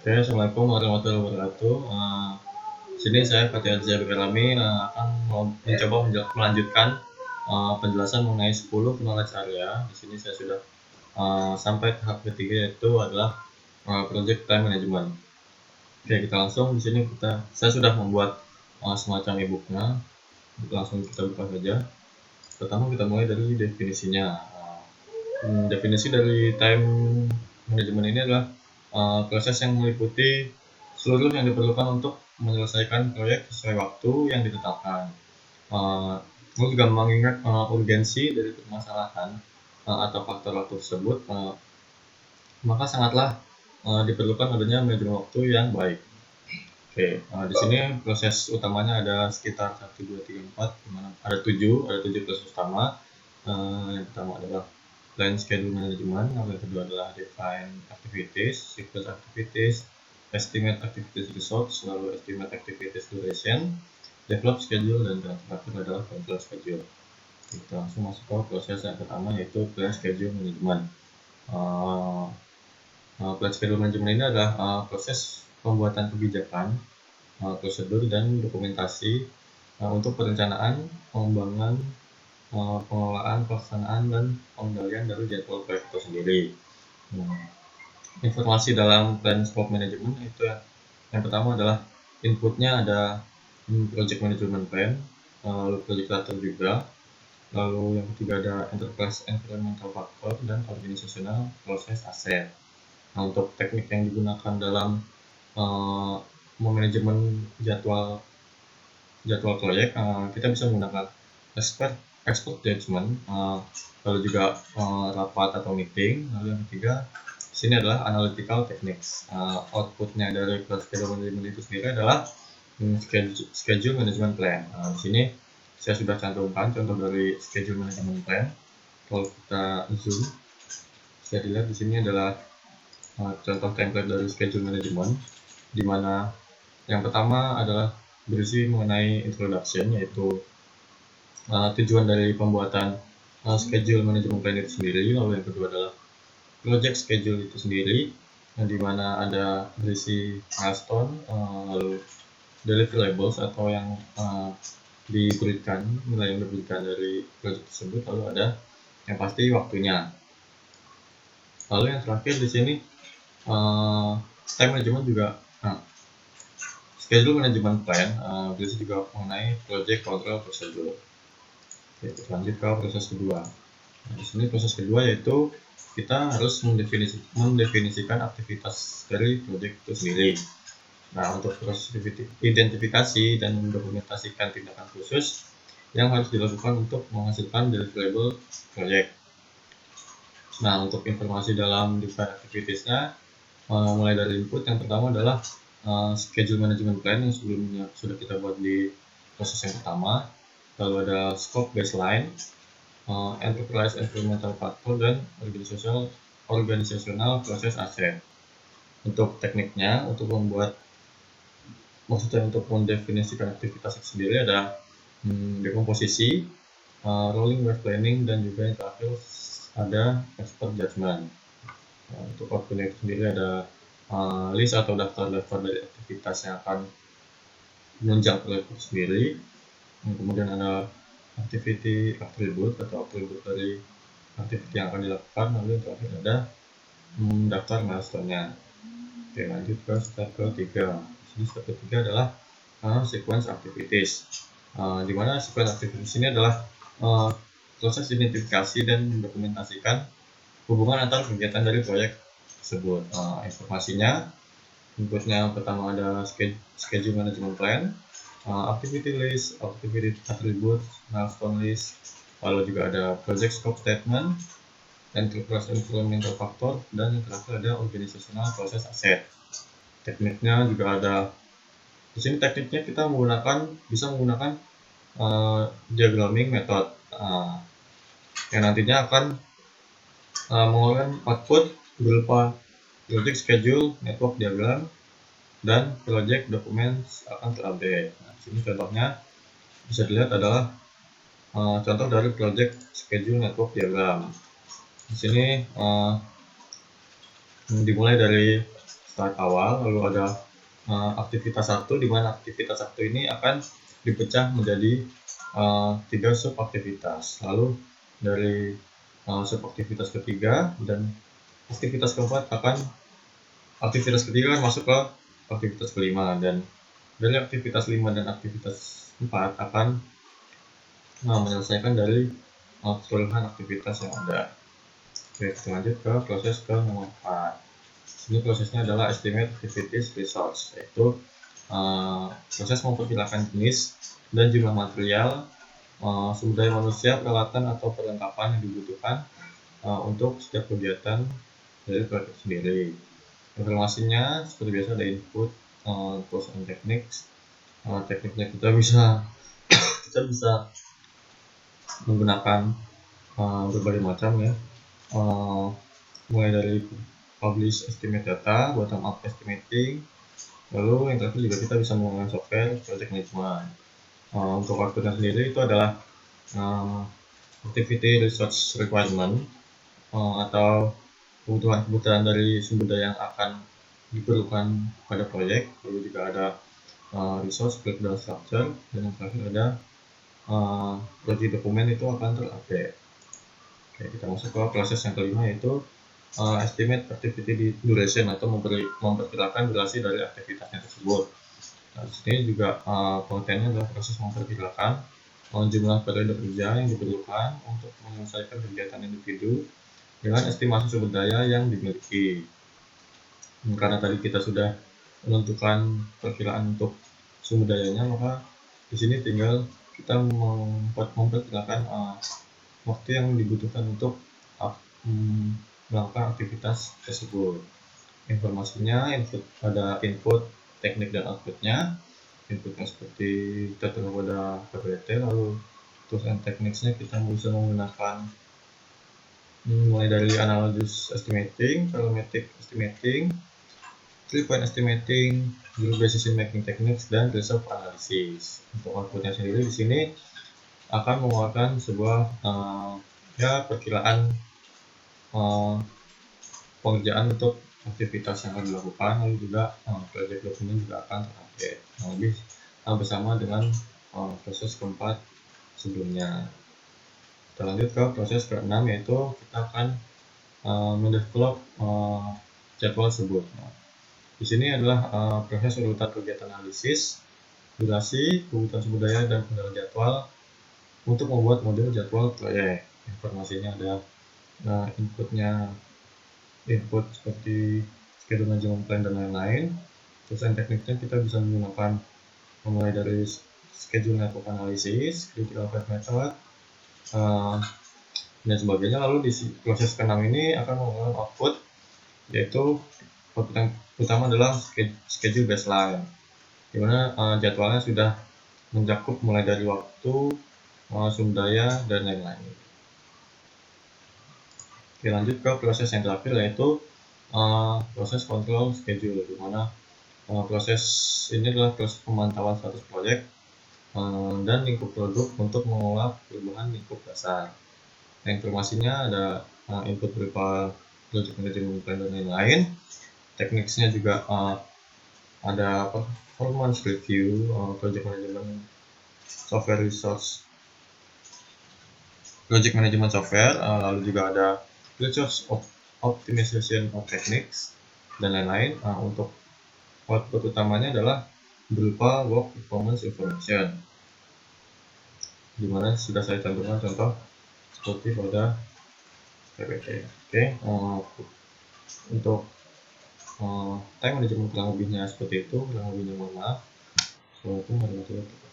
Oke, Assalamualaikum warahmatullahi wabarakatuh. Sini saya Fatih Azhar Berlami akan mencoba melanjutkan penjelasan mengenai 10 knowledge area. Di sini saya sudah sampai tahap ketiga, yaitu adalah project time management. Oke, kita langsung di sini saya sudah membuat semacam e-booknya. Langsung kita buka saja. Pertama kita mulai dari definisinya. Definisi dari time management ini adalah proses yang meliputi seluruh yang diperlukan untuk menyelesaikan proyek sesuai waktu yang ditetapkan. Lalu juga mengingat urgensi dari permasalahan atau faktor waktu tersebut, maka sangatlah diperlukan adanya manajemen waktu yang baik. Oke, di sini proses utamanya ada sekitar 1, 2, 3, 4, ada 7 proses utama. Yang pertama adalah plan schedule management, yang kedua adalah define activities, sequence activities, estimate activities results, lalu estimate activities duration, develop schedule, dan terakhir adalah control schedule. Kita langsung masuk ke proses yang pertama, yaitu plan schedule management. Plan schedule management ini adalah proses pembuatan kebijakan, prosedur, dan dokumentasi untuk perencanaan, pengembangan, pengelolaan, pelaksanaan, dan pengendalian dari jadwal proyek itu sendiri. Informasi dalam plan scope management itu yang pertama adalah inputnya ada project management plan, lalu project later juga, lalu yang ketiga ada enterprise environmental factor dan organizational process asset. Nah, untuk teknik yang digunakan dalam memanajemen jadwal proyek, kita bisa menggunakan expert judgment, lalu juga rapat atau meeting. Lalu yang ketiga di sini adalah analytical techniques. Outputnya dari schedule management itu sendiri adalah schedule management plan. Di sini saya sudah cantumkan contoh dari schedule management plan. Kalau kita zoom, bisa dilihat di sini adalah contoh template dari schedule management, di mana yang pertama adalah berisi mengenai introduction, yaitu tujuan dari pembuatan schedule management plan itu sendiri. Lalu yang kedua adalah project schedule itu sendiri, yang dimana ada berisi milestone, lalu deliverables atau yang nilai yang diberikan dari project tersebut, lalu ada yang pasti waktunya. Lalu yang terakhir di sini time management juga. Schedule management plan berisi juga mengenai project control procedure. Oke, kita lanjut ke proses kedua. Nah, di sini proses kedua yaitu kita harus mendefinisikan aktivitas dari project itu sendiri. Nah, untuk proses identifikasi dan mendokumentasikan tindakan khusus yang harus dilakukan untuk menghasilkan deliverable project. Nah, untuk informasi dalam define activities-nya, mulai dari input, yang pertama adalah schedule management plan yang sebelumnya sudah kita buat di proses yang pertama. Lalu ada scope baseline, enterprise environmental factor, dan organizational process asset. Untuk tekniknya, untuk mendefinisikan aktivitas itu sendiri ada dekomposisi, rolling wave planning, dan juga yang terakhir ada expert judgment. Untuk outputnya itu sendiri ada list atau daftar-daftar dari aktivitas yang akan menunjang proyek itu sendiri. Kemudian ada activity attribute atau atribut dari aktiviti yang akan dilakukan. Lalu yang terakhir ada daftar milestone-nya. Oke, lanjut ke step ketiga. Jadi step ketiga adalah sequence activities, di mana sequence activities ini adalah proses identifikasi dan mendokumentasikan hubungan antar kegiatan dari proyek tersebut. Informasinya, inputnya pertama ada schedule management plan, activity list, activity attributes, milestone list, lalu juga ada project scope statement, enterprise environmental factor, dan yang terakhir ada organizational process asset. Tekniknya juga ada. Di sini tekniknya kita bisa menggunakan diagramming method, yang nantinya akan mengeluarkan output berupa project schedule, network diagram, dan project documents akan terupdate. Nah, di sini contohnya bisa dilihat adalah contoh dari project schedule network diagram. Di sini dimulai dari start awal, lalu ada aktivitas 1, di mana aktivitas 1 ini akan dipecah menjadi 3 subaktivitas. Lalu dari subaktivitas ketiga dan aktivitas keempat aktivitas ketiga akan masuk ke aktivitas kelima, dan dari aktivitas 5 dan aktivitas 4 akan menyelesaikan dari keseluruhan aktivitas yang ada. Oke, kita lanjut ke proses ke nomor 4. Ini prosesnya adalah estimate activities resource, yaitu proses memperkirakan jenis dan jumlah material, sumber daya manusia, peralatan atau perlengkapan yang dibutuhkan untuk setiap kegiatan dari proyek sendiri. Informasinya seperti biasa ada input, tools and techniques. Tekniknya kita bisa menggunakan berbagai macam ya, mulai dari publish estimate data, bottom up estimating, lalu yang terakhir juga kita bisa menggunakan software project management. Untuk outputnya sendiri itu adalah activity resource requirement, atau kebutuhan dari sumber daya yang akan diperlukan pada proyek. Lalu juga ada resource breakdown structure, dan yang terakhir ada project dokumen itu akan terupdate. Oke, kita masuk ke proses yang kelima, yaitu estimate activity duration, atau memperkirakan durasi dari aktivitasnya tersebut. Nah, di sini juga pengertiannya adalah proses memperkirakan jumlah periode kerja yang diperlukan untuk menyelesaikan kegiatan individu dengan estimasi sumber daya yang dimiliki. Karena tadi kita sudah menentukan perkiraan untuk sumber dayanya, maka di sini tinggal kita memperkirakan waktu yang dibutuhkan untuk melakukan aktivitas tersebut. Informasinya ada input, teknik, dan outputnya. Inputnya seperti kita terima pada PPT, lalu tools and techniques-nya kita bisa menggunakan mulai dari analysis estimating, volumetric estimating, 3-point estimating, group decision making techniques, dan reserve analysis. Untuk outputnya sendiri di sini akan mengeluarkan sebuah perkiraan pengerjaan untuk aktivitas yang akan dilakukan, lalu juga project dokumen juga akan terupdate, lebih bersama dengan proses keempat sebelumnya. Kita lanjut ke proses ke-6, yaitu kita akan mendevelop jadwal tersebut. Di sini adalah proses urutan kegiatan analisis, durasi, kebutuhan sumber daya, dan kendala jadwal untuk membuat model jadwal proyek. Informasinya ada input seperti schedule management plan dan lain-lain. Terus tekniknya kita bisa menggunakan mulai dari schedule network analysis, critical path method, dan sebagainya. Lalu di proses ke-6 ini akan menggunakan output, yaitu output yang utama adalah schedule baseline, di mana jadwalnya sudah mencakup mulai dari waktu, sumber daya, dan lain-lain. Oke, lanjut ke proses yang terakhir, yaitu proses control schedule, di mana proses ini adalah proses pemantauan status proyek dan lingkup produk untuk mengolah perubahan lingkup dasar. Nah, informasinya ada input berupa project management plan dan lain-lain. Tekniknya juga ada performance review, project management software resource, project management software, lalu juga ada resource optimization of techniques, dan lain-lain. Untuk output utamanya adalah berupa work performance information, dimana sudah saya cantumkan contoh seperti pada PPT. Oke, untuk time management kurang lebihnya seperti itu. Kurang lebihnya mohon maaf. Assalamualaikum warahmatullahi wabarakatuh.